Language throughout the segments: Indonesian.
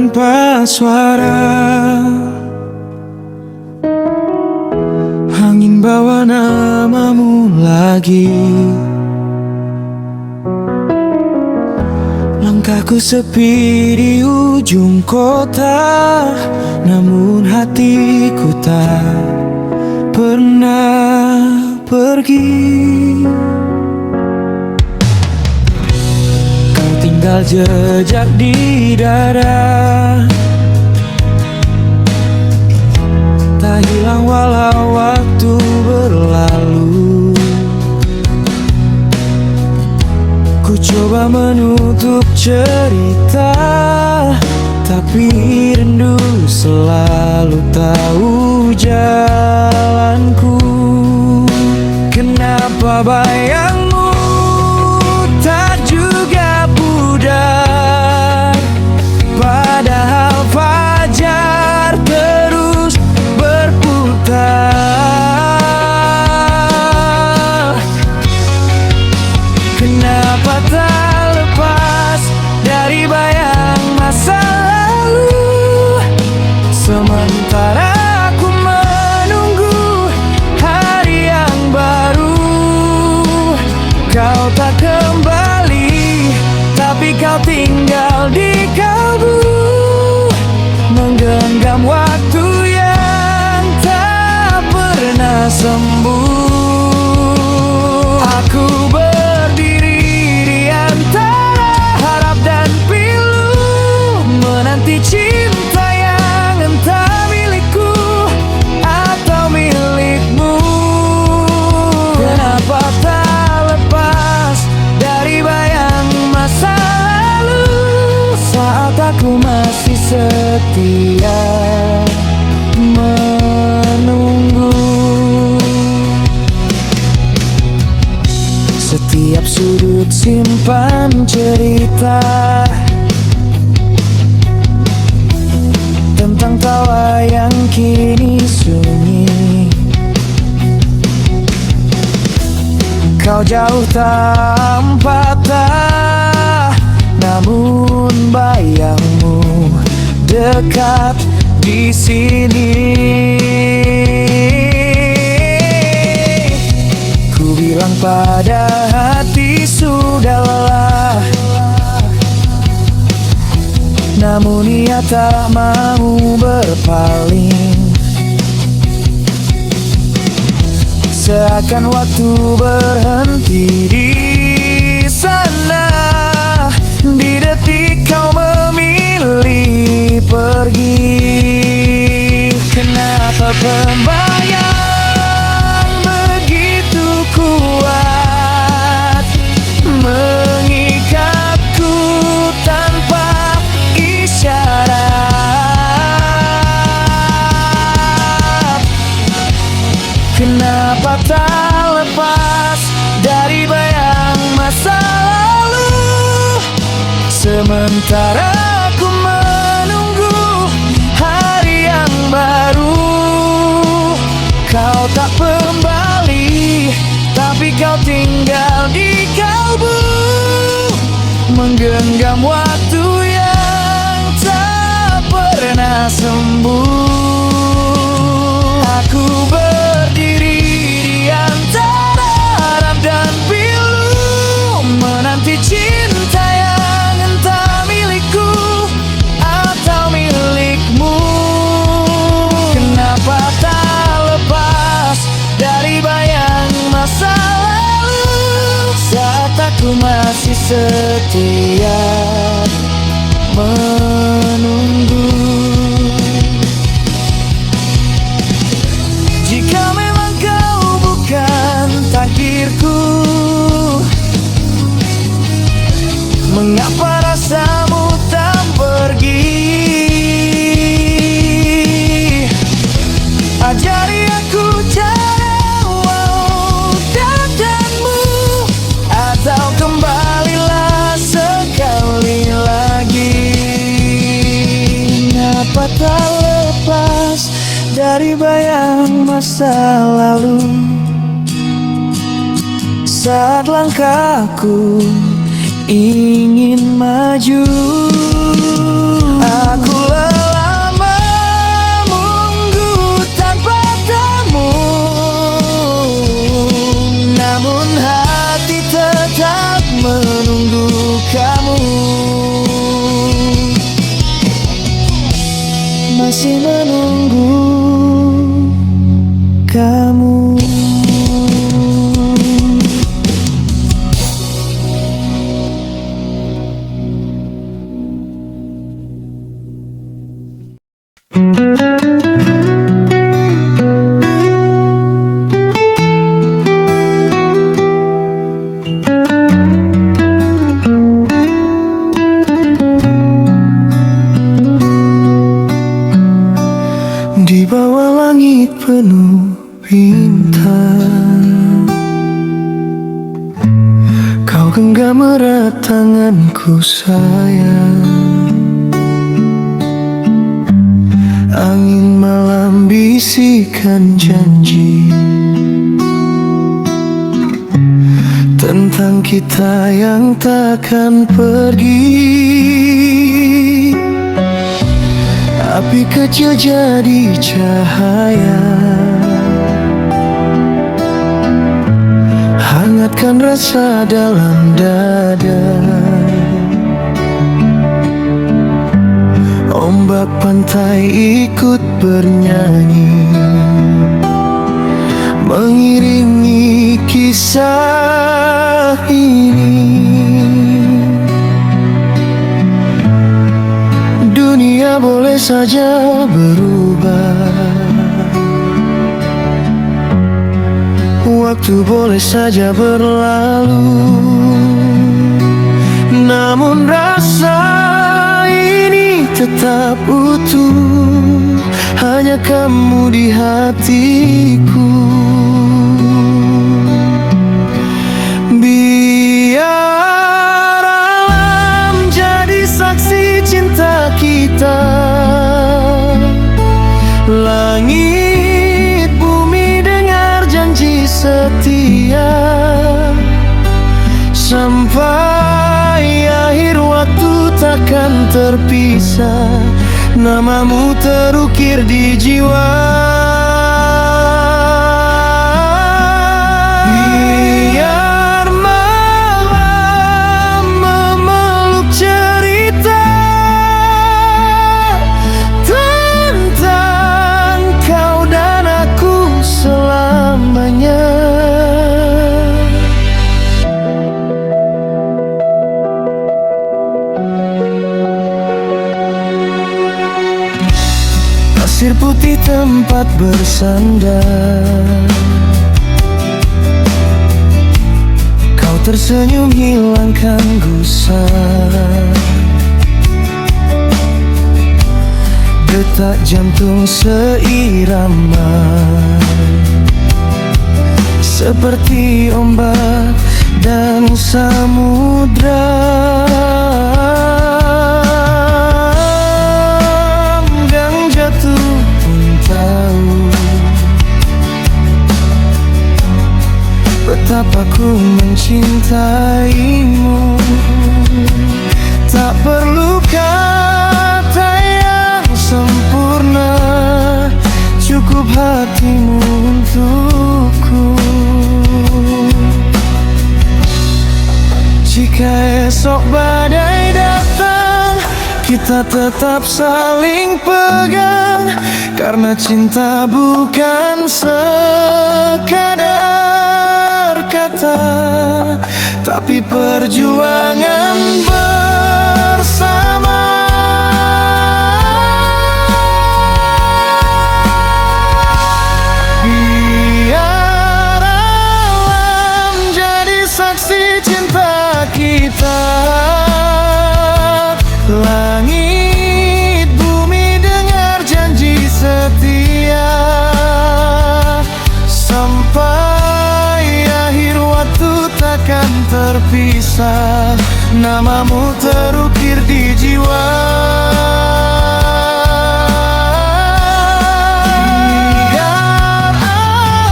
tanpa suara. Angin bawa namamu lagi. Langkahku sepi di ujung kota, namun hatiku tak pernah pergi. Kau tinggal jejak di dada, tak hilang walau waktu berlalu. Ku coba menutup cerita, tapi rindu selalu tahu jalanku. Kenapa bayangmu tak juga pudar, padahal fajar terus berputar. Kenapa tak lepas dari bayang masa lalu, sementara aku menunggu hari yang baru. Kau tak kembali, tapi kau tinggal di kalbu, menggenggam waktu yang tak pernah sembuh. Aku berdiri di antara harap dan pilu, menanti cinta yang entah milikku atau milikmu. Kenapa tak lepas dari bayang masa lalu, saat aku masih setia menunggu. Setiap sudut simpan cerita tentang tawa yang kini sunyi. Kau jauh tanpa patah, namun bayangmu dekat di sini. Ku bilang pada hati sudah lelah, namun ia tak mau berpaling. Seakan waktu berhenti di sana, di detik kau memilih pergi. Kenapa pembayang begitu kuat, mengikatku tanpa isyarat? Kenapa tak lepas dari bayang masa lalu, sementara aku menunggu hari yang baru. Kau tak kembali, tapi kau tinggal di kalbu, menggenggam waktu yang tak pernah sembuh. Aku berdiri di antara harap dan pilu, menanti cinta yang entah milikku atau milikmu. Kenapa tak lepas dari bayang masa lalu, saat aku masih setia menunggu. Jika memang kau bukan takdirku, mengapa rasamu tak pergi? Ajari aku cara wujudmu, atau kembalilah sekali lagi. Kenapa tak lepas dari bayang masa lalu, saat langkahku ingin maju. Aku lelah menunggu tanpa temu, namun hati tetap menunggu kamu. Masih menunggu kamu. Di bawah langit penuh bintang, kau genggam erat tanganku sayang. Angin malam bisikan janji tentang kita yang takkan pergi. Api kecil jadi cahaya, hangatkan rasa dalam dada. Ombak pantai ikut bernyanyi, mengiringi kisah ini. Dunia boleh saja berubah, waktu boleh saja berlalu, namun rasa ini tetap utuh, hanya kamu di hatiku. Biar alam jadi saksi cinta kita, langit bumi dengar janji setia, sampai akhir waktu takkan terpisah, namamu terukir di jiwa. Biar malam memeluk cerita tentang kau dan aku selamanya. Pasir putih tempat bersandar, kau tersenyum hilangkan gusar. Detak jantung seirama, seperti ombak dan samudra. Betapa ku mencintaimu, tak perlu kata yang sempurna, cukup hatimu untukku. Jika esok badai datang, kita tetap saling pegang, karena cinta bukan sekadar kata, tapi perjuangan bersama. Biar alam jadi saksi cinta kita, langit bumi dengar janji setia, sampai akhir waktu takkan terpisah, namamu terukir di jiwa. Biar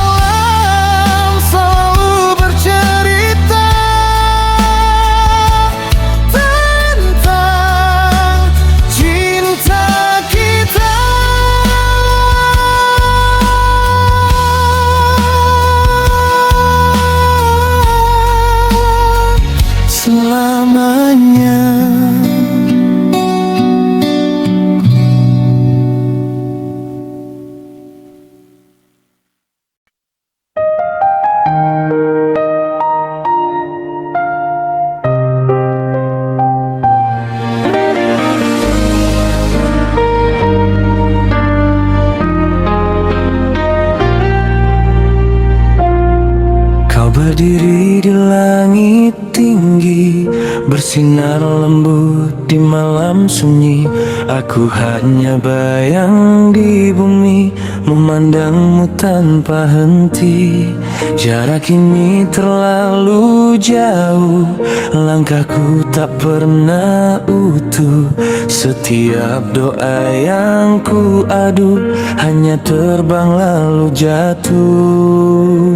alam selalu bercerita berdiri di langit tinggi, bersinar lembut di malam sunyi. Aku hanya bayang di bumi, memandangmu tanpa henti. Jarak ini terlalu jauh, langkahku tak pernah utuh. Setiap doa yang ku adu hanya terbang lalu jatuh.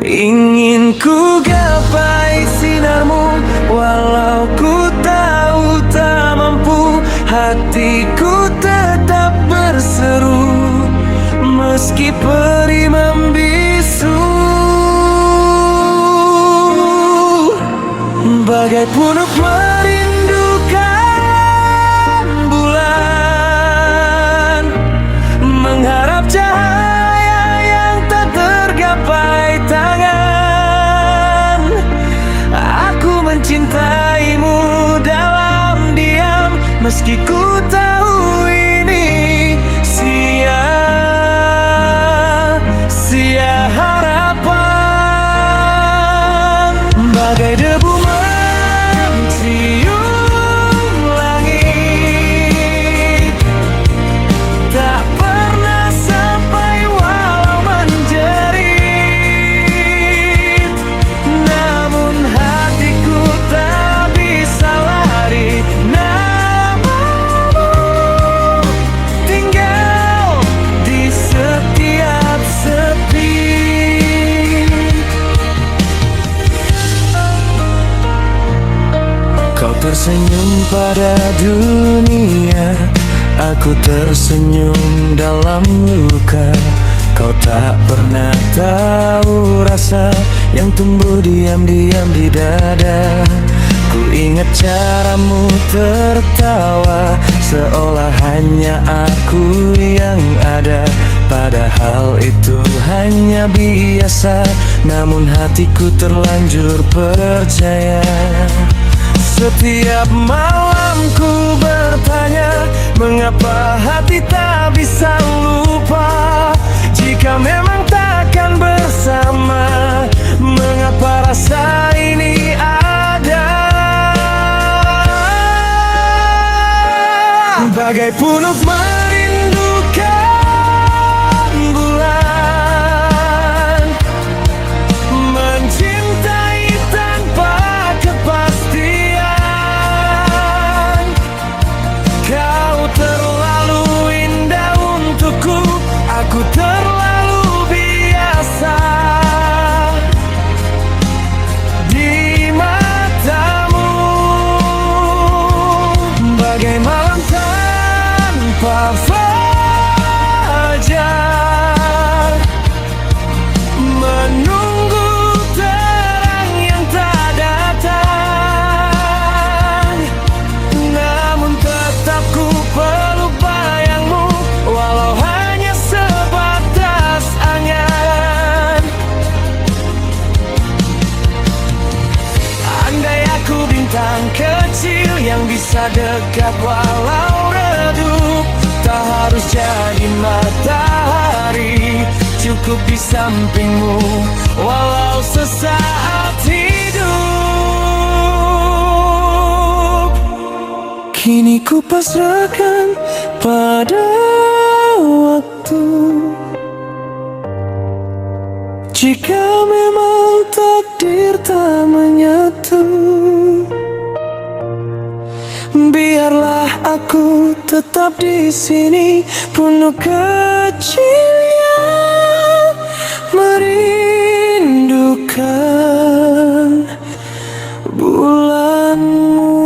Ingin ku gapai sinarmu, walau ku tahu tak mampu. Hatiku tetap berseru, meski peri membisu. Bagai punuk merindukan bulan, mengharap cahaya yang tak tergapai tangan. Aku mencintaimu dalam diam, meski ku tahu ini sia-sia harapan. Bagai debu mencium langit, tak pernah sampai walau menjerit. Namun hatiku tak bisa lari, namamu tinggal di setiap sepi. Kau tersenyum pada dunia, aku tersenyum dalam luka. Kau tak pernah tahu rasa yang tumbuh diam-diam di dada. Ku ingat caramu tertawa, seolah hanya aku yang ada. Padahal itu hanya biasa, namun hatiku terlanjur percaya. Setiap malam ku bertanya, mengapa hati tak bisa lupa? Jika memang takkan bersama, mengapa rasa ini ada? Bagai punuk merindukan bulan, mencintai tanpa kepastian. Kau terlalu indah untukku, aku terlalu biasa di matamu. Bagai malam tanpa fajar, menunggu terang yang tak datang. Namun tetap ku peluk bayangmu, walau hanya sebatas angan. Andai aku bintang kecil yang bisa dekat walau redup, tak harus jadi matahari, cukup di sampingmu walau sesaat hidup. Kini ku pasrahkan pada waktu, jika memang takdir tak menyatu. Biarlah aku tetap di sini, penuh kecil yang merindukan bulanmu.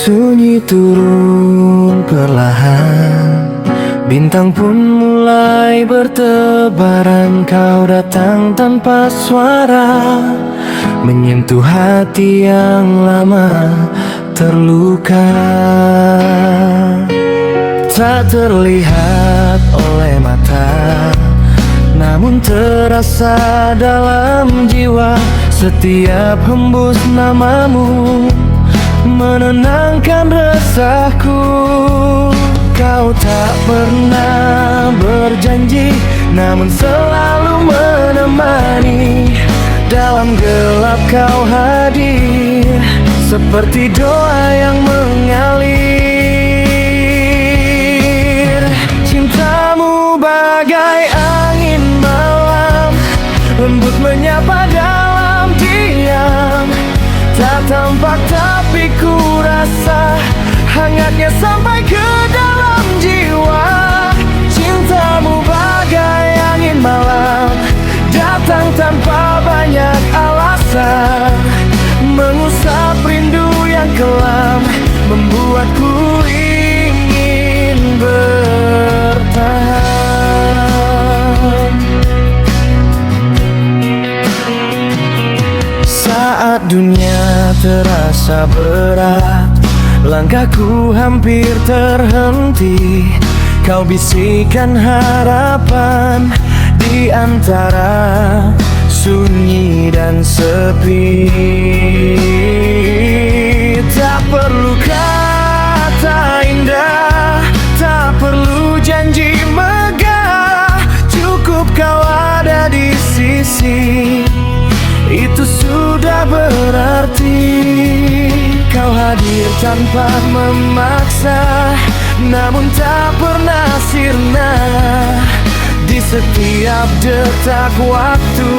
Sunyi turun perlahan, bintang pun mulai bertebaran. Kau datang tanpa suara, menyentuh hati yang lama terluka. Tak terlihat oleh mata, namun terasa dalam jiwa. Setiap hembus namamu menenangkan resahku. Kau tak pernah berjanji, namun selalu menemani. Dalam gelap kau hadir, seperti doa yang mengalir. Cintamu bagai angin malam, lembut menyapa dalam diam. Tak tampak tapi ku rasa hangatnya sampai ke dalam jiwa. Cintamu bagai angin malam, datang tanpa banyak alasan, mengusap rindu yang kelam, membuatku ingin bertahan. Saat dunia terasa berat, langkahku hampir terhenti. Kau bisikan harapan di antara sunyi dan sepi. Tak perlu kata indah, tak perlu janji megah, cukup kau ada di sisi, itu sudah berarti. Kau hadir tanpa memaksa, namun tak pernah sirna. Di setiap detak waktu,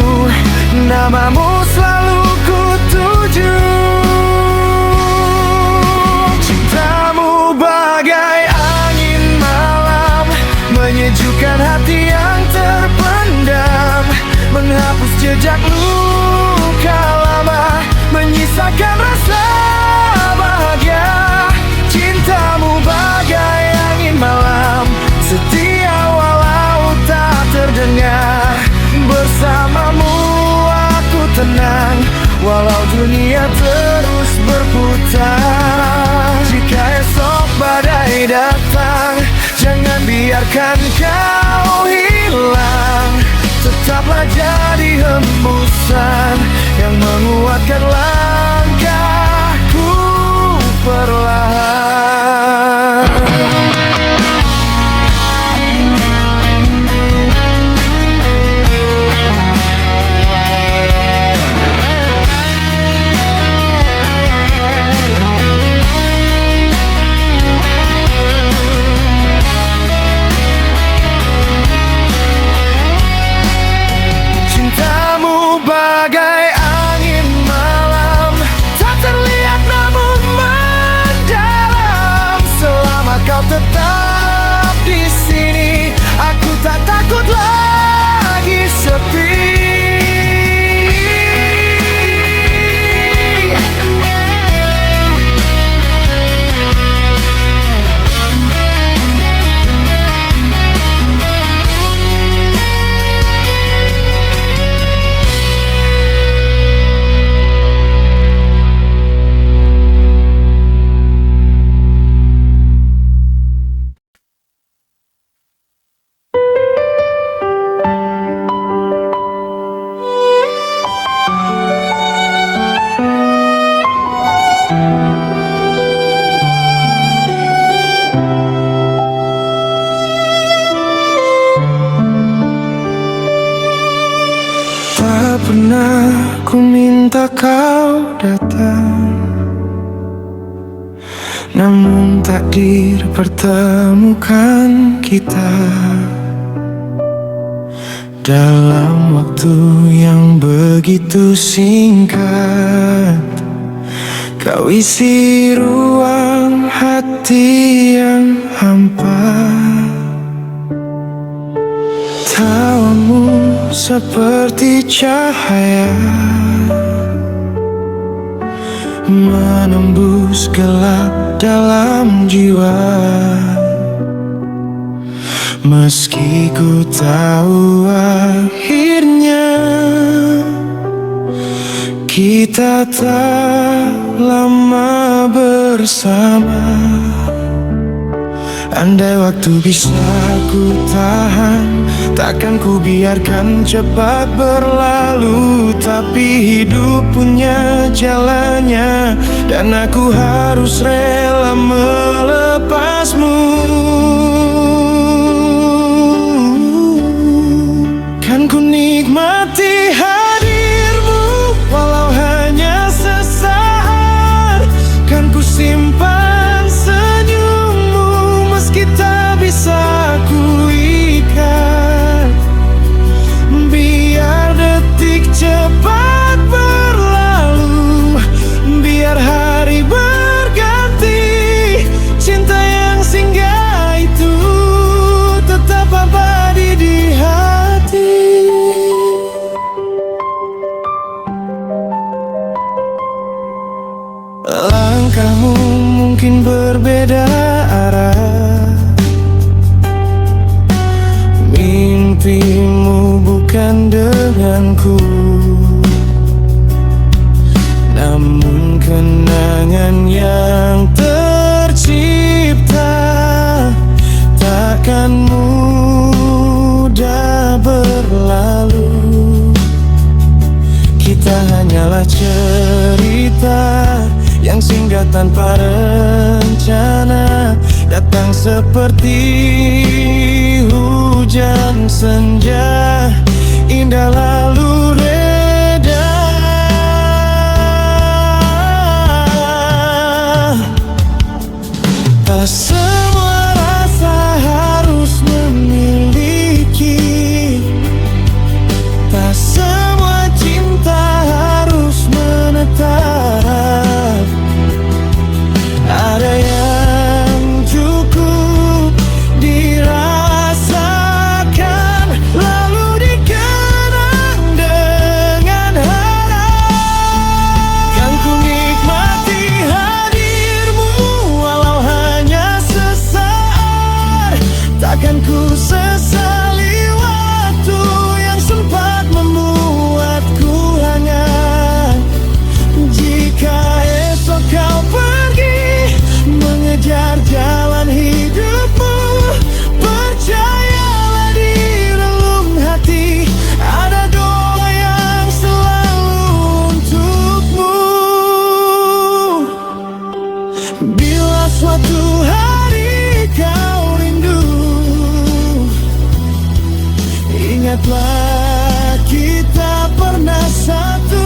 namamu selalu ku tuju. Cintamu bagai angin malam, menyejukkan hati yang terpendam, menghapus jejak luka lama, menyisakan rasa bahagia. Cintamu bagai angin malam, setia walau tak terdengar. Bersamamu aku tenang, walau dunia terus berputar. Jika esok badai datang, jangan biarkan kau hilang. Tetaplah jadi hembusan yang menguatkan langkahku perlahan. Bagai angin malam, tak terlihat namun mendalam. Selama kau tetap di sini, aku tak takut lagi sepi. Tak pernah ku minta kau datang, namun takdir pertemukan kita. Dalam waktu yang begitu singkat, kau isi ruang hati yang hampa. Tawamu seperti cahaya, menembus gelap dalam jiwa. Meski ku tahu akhirnya kita tak lama bersama, Andai waktu bisa ku tahan, takkan ku biarkan cepat berlalu. Tapi hidup punya jalannya, dan aku harus rela melepasmu. Kan ku nikmati hadirmu, walau hanya sesaat. Kan ku simpan senyummu, meski tak bisa ku ikat. Biar detik cepat berlalu, biar hari berganti, cinta yang singgah itu tetap abadi di hati. Langkahmu mungkin berbeda arah, mimpimu bukan denganku, namun kenangan yang tercipta takkan mudah berlalu. Kita hanyalah cerita yang singgah tanpa rencana, datang seperti hujan senja, indah lalu reda. Tak semua rasa harus memiliki, tak semua cinta harus menetap. Ada yang cukup dirasakan, lalu dikenang dengan harap. Kan ku nikmati hadirmu, walau hanya sesaat. Takkan ku sesali waktu yang sempat membuatku hangat. Jika esok kau pergi mengejar jalan hidupmu, percayalah di relung hati ada doa yang selalu untukmu. Bila suatu hari kau rindu, ingatlah kita pernah satu.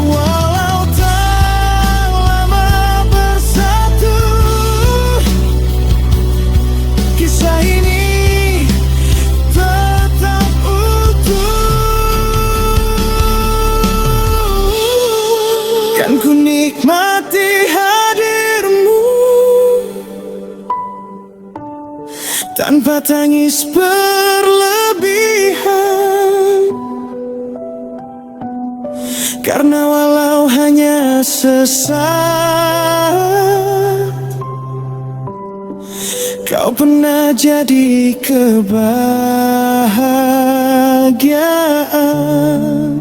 Walau tak lama bersatu, kisah ini tetap utuh. Kan ku nikmati hadirmu tanpa tangis berlebihan, karena walau hanya sesaat, kau pernah jadi kebahagiaan.